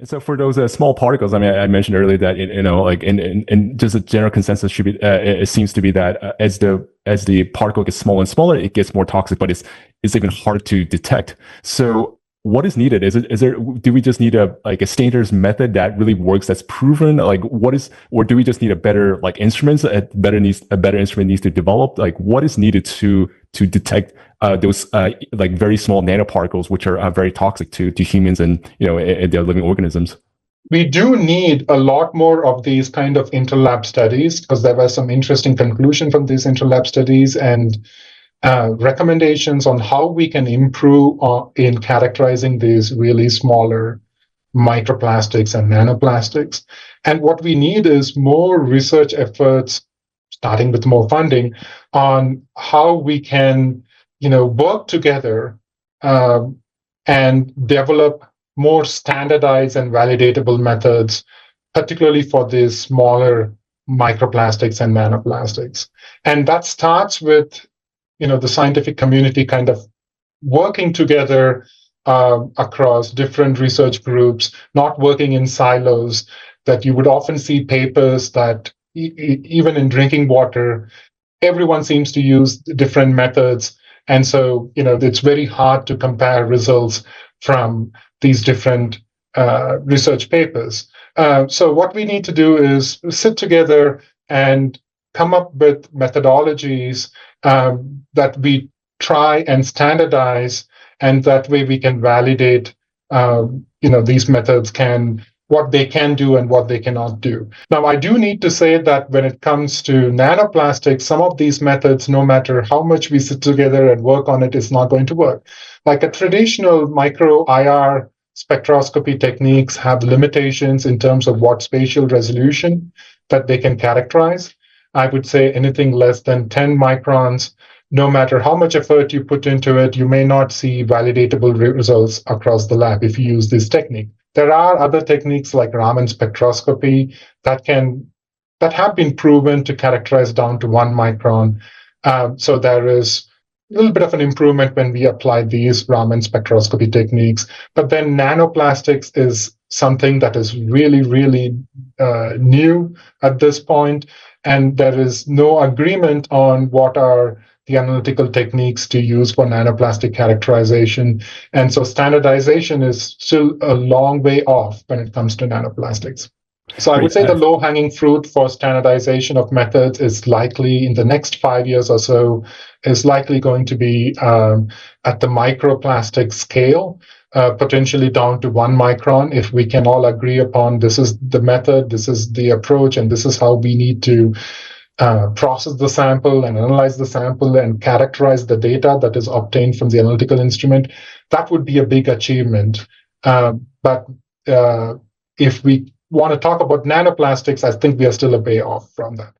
And so for those small particles, I mean, I mentioned earlier that like in just a general consensus should be, it seems to be that as the particle gets smaller and smaller, it gets more toxic, but it's even hard to detect. So what is needed? Do we just need a standards method that really works, that's proven? Like or do we just need a better instruments? A better instrument needs to develop. Like what is needed to detect those very small nanoparticles, which are very toxic to humans and and their living organisms. We do need a lot more of these kind of interlab studies because there were some interesting conclusion from these interlab studies and recommendations on how we can improve in characterizing these really smaller microplastics and nanoplastics. And what we need is more research efforts, starting with more funding, on how we can work together and develop more standardized and validatable methods, particularly for these smaller microplastics and nanoplastics. And that starts with the scientific community kind of working together across different research groups, not working in silos, that you would often see papers that even in drinking water, everyone seems to use different methods. And so, it's very hard to compare results from these different research papers. So what we need to do is sit together and come up with methodologies that we try and standardize, and that way we can validate, these methods what they can do and what they cannot do. Now, I do need to say that when it comes to nanoplastics, some of these methods, no matter how much we sit together and work on it, is not going to work. Like a traditional micro IR spectroscopy techniques have limitations in terms of what spatial resolution that they can characterize. I would say anything less than 10 microns, no matter how much effort you put into it, you may not see validatable results across the lab if you use this technique. There are other techniques like Raman spectroscopy that have been proven to characterize down to 1 micron. So there is a little bit of an improvement when we apply these Raman spectroscopy techniques. But then nanoplastics is something that is really, really new at this point, and there is no agreement on what are the analytical techniques to use for nanoplastic characterization. And so standardization is still a long way off when it comes to nanoplastics. So I would say the low-hanging fruit for standardization of methods is likely in the next 5 years or so, is likely going to be at the microplastic scale, potentially down to 1 micron, if we can all agree upon this is the method, this is the approach, and this is how we need to process the sample and analyze the sample and characterize the data that is obtained from the analytical instrument. That would be a big achievement. But if we want to talk about nanoplastics, I think we are still a way off from that.